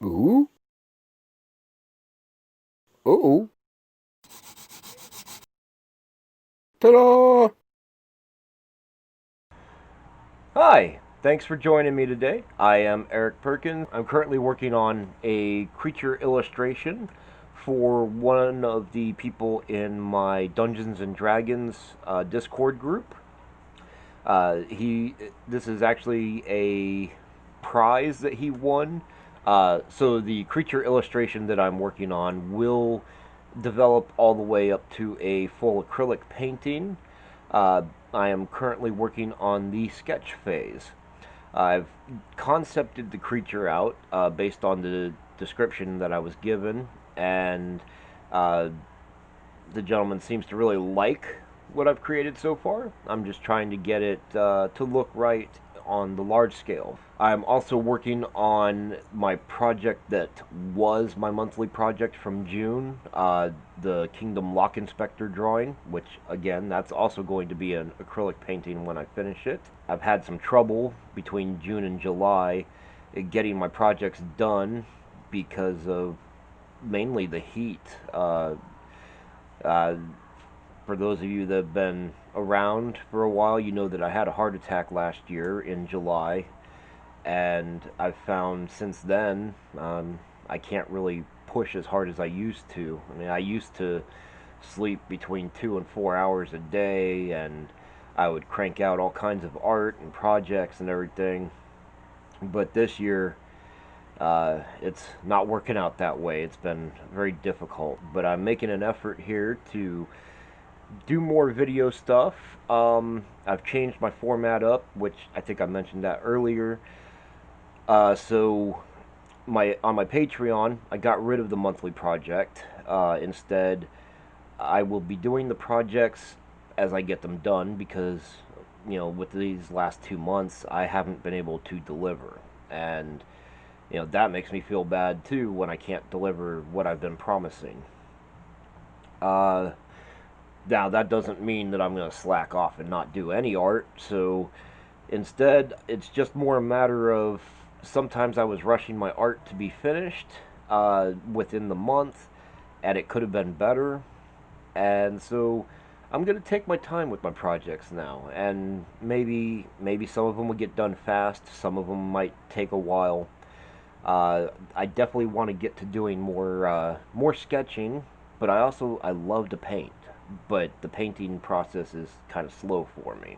Ooh. Oh. Ta-da! Hi, thanks for joining me today. I am Eric Perkins. I'm currently working on a creature illustration for one of the people in my Dungeons and Dragons Discord group. This is actually a prize that he won. So the creature illustration that I'm working on will develop all the way up to a full acrylic painting. Uh, I am currently working on the sketch phase. I've concepted the creature out based on the description that I was given, and uh, the gentleman seems to really like what I've created so far. I'm just trying to get it to look right on the large scale. I'm also working on my project that was my monthly project from June, the Kingdom Lock Inspector drawing, which again, that's also going to be an acrylic painting when I finish it. I've had some trouble between June and July getting my projects done because of mainly the heat. Uh, for those of you that have been around for a while, you know that I had a heart attack last year in July, and I've found since then I can't really push as hard as I used to. I mean, I used to sleep between 2 and 4 hours a day, and I would crank out all kinds of art and projects and everything. But this year, it's not working out that way. It's been very difficult, but I'm making an effort here to do more video stuff. I've changed my format up, which I think I mentioned that earlier. So my on my Patreon, I got rid of the monthly project. Instead, I will be doing the projects as I get them done because, with these last 2 months, I haven't been able to deliver, and that makes me feel bad too when I can't deliver what I've been promising. Uh, Now, that doesn't mean that I'm going to slack off and not do any art, so instead, it's just more a matter of sometimes I was rushing my art to be finished within the month, and it could have been better, and so I'm going to take my time with my projects now, and maybe some of them will get done fast, some of them might take a while. I definitely want to get to doing more sketching, but I love to paint, but the painting process is kind of slow for me.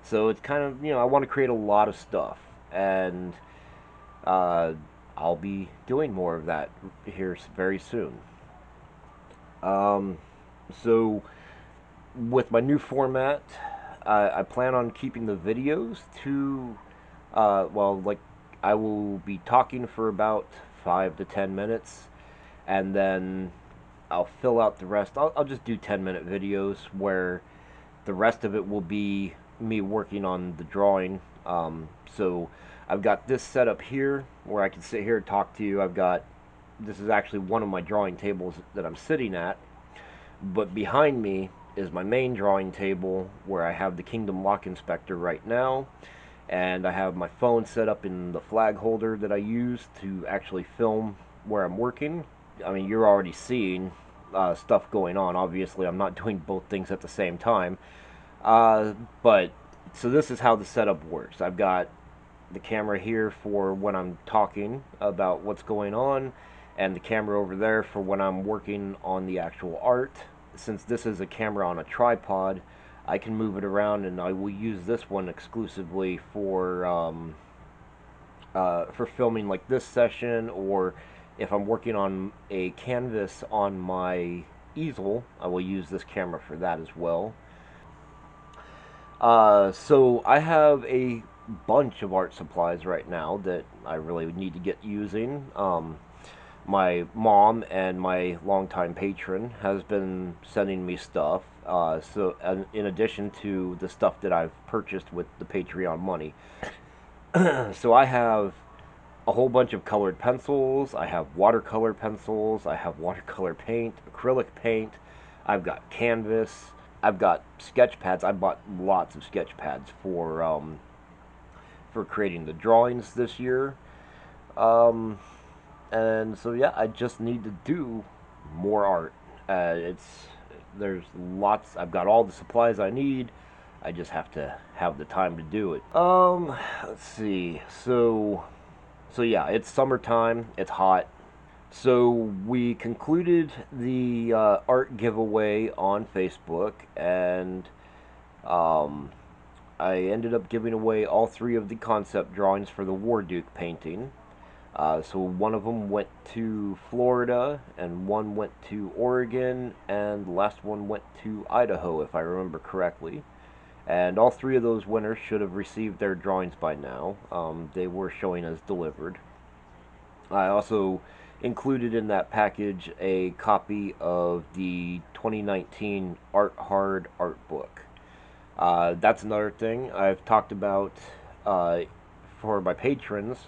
So it's kind of I want to create a lot of stuff, and uh, I'll be doing more of that here very soon. Um, so with my new format, I plan on keeping the videos to like I will be talking for about 5 to 10 minutes, and then I'll fill out the rest. I'll just do 10-minute videos where the rest of it will be me working on the drawing. So I've got this set up here where I can sit here and talk to you. This is actually one of my drawing tables that I'm sitting at, but behind me is my main drawing table where I have the Kingdom Lock Inspector right now, and I have my phone set up in the flag holder that I use to actually film where I'm working. I mean, you're already seeing stuff going on. Obviously, I'm not doing both things at the same time. But so this is how the setup works. I've got the camera here for when I'm talking about what's going on, and the camera over there for when I'm working on the actual art. Since this is a camera on a tripod, I can move it around, and I will use this one exclusively for filming like this session, or if I'm working on a canvas on my easel, I will use this camera for that as well. So I have a bunch of art supplies right now that I really need to get using. My mom and my longtime patron has been sending me stuff. In addition to the stuff that I've purchased with the Patreon money, so I have a whole bunch of colored pencils. I have watercolor pencils. I have watercolor paint, acrylic paint. I've got canvas. I've got sketch pads. I bought lots of sketch pads for creating the drawings this year. Um, And so yeah, I just need to do more art. There's lots. I've got all the supplies I need. I just have to have the time to do it. Let's see. So yeah, it's summertime. It's hot. So we concluded the art giveaway on Facebook, and um, I ended up giving away all three of the concept drawings for the War Duke painting. So one of them went to Florida, and one went to Oregon, and the last one went to Idaho, if I remember correctly. And all three of those winners should have received their drawings by now. They were showing as delivered. I also included in that package a copy of the 2019 Art Hard art book. That's another thing I've talked about uh, for my patrons.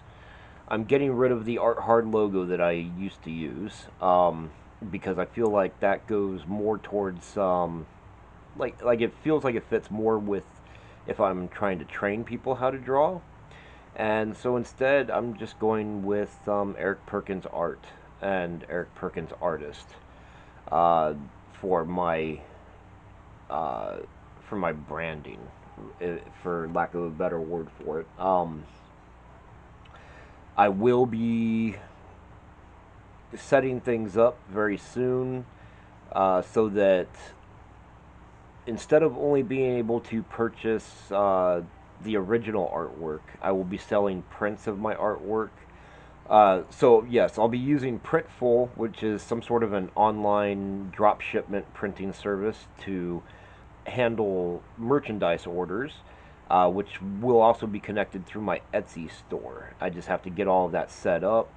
I'm getting rid of the Art Hard logo that I used to use, because I feel like that goes more towards like it feels like it fits more with if I'm trying to train people how to draw. And so instead, I'm just going with Eric Perkins Art and Eric Perkins Artist uh, for my uh, for my branding, for lack of a better word for it. I will be setting things up very soon, so that instead of only being able to purchase the original artwork, I will be selling prints of my artwork. So yes, I'll be using Printful, which is some sort of an online drop shipment printing service to handle merchandise orders, which will also be connected through my Etsy store. I just have to get all of that set up.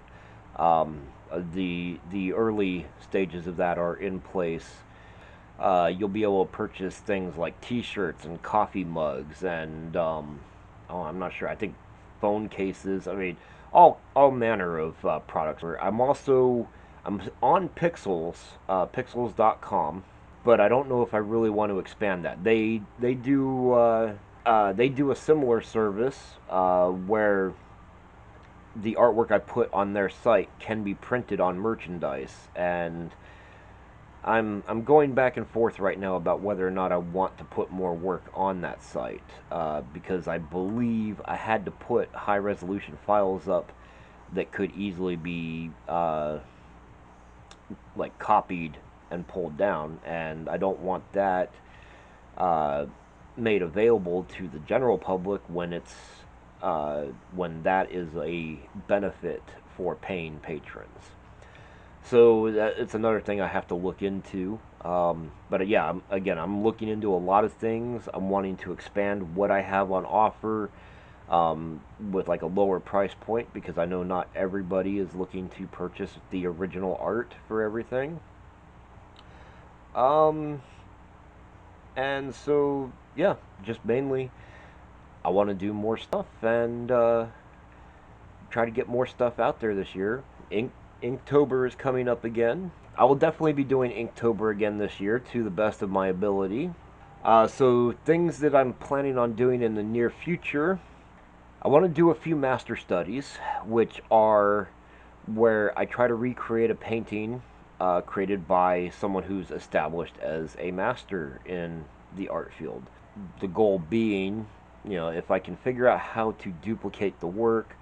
The early stages of that are in place. You'll be able to purchase things like T-shirts and coffee mugs and oh, I'm not sure. I think phone cases. I mean, all manner of products. I'm on Pixels, Pixels.com, but I don't know if I really want to expand that. They do a similar service where the artwork I put on their site can be printed on merchandise, and I'm going back and forth right now about whether or not I want to put more work on that site, because I believe I had to put high resolution files up that could easily be like copied and pulled down, and I don't want that uh, made available to the general public when that is a benefit for paying patrons. So it's another thing I have to look into. But yeah, I'm looking into a lot of things. I'm wanting to expand what I have on offer, with like a lower price point, because I know not everybody is looking to purchase the original art for everything. Um, and so yeah, just mainly I want to do more stuff and try to get more stuff out there this year. Inktober is coming up again. I will definitely be doing Inktober again this year to the best of my ability. So things that I'm planning on doing in the near future, I want to do a few master studies, which are where I try to recreate a painting created by someone who's established as a master in the art field. The goal being, if I can figure out how to duplicate the work,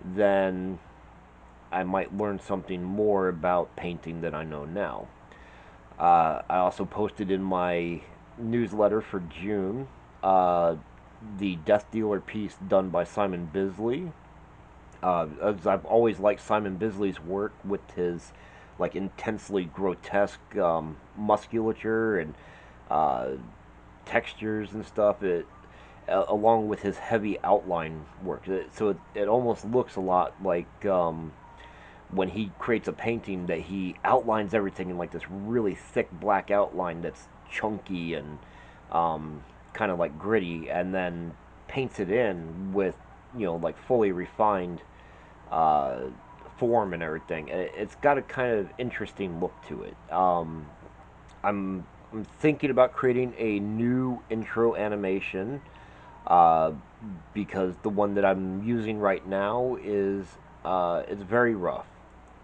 then I might learn something more about painting than I know now. I also posted in my newsletter for June the Death Dealer piece done by Simon Bisley. As I've always liked Simon Bisley's work with his like intensely grotesque musculature and uh, textures and stuff. Along with his heavy outline work, it almost looks a lot like when he creates a painting that he outlines everything in like this really thick black outline that's chunky and kind of like gritty, and then paints it in with like fully refined uh, form and everything. It's got a kind of interesting look to it. I'm I'm thinking about creating a new intro animation, uh, because the one that I'm using right now is it's very rough.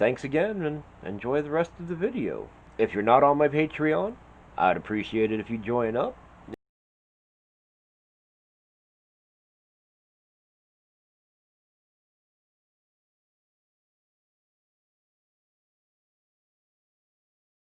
thanks again, and enjoy the rest of the video. If you're not on my Patreon, I'd appreciate it if you join up.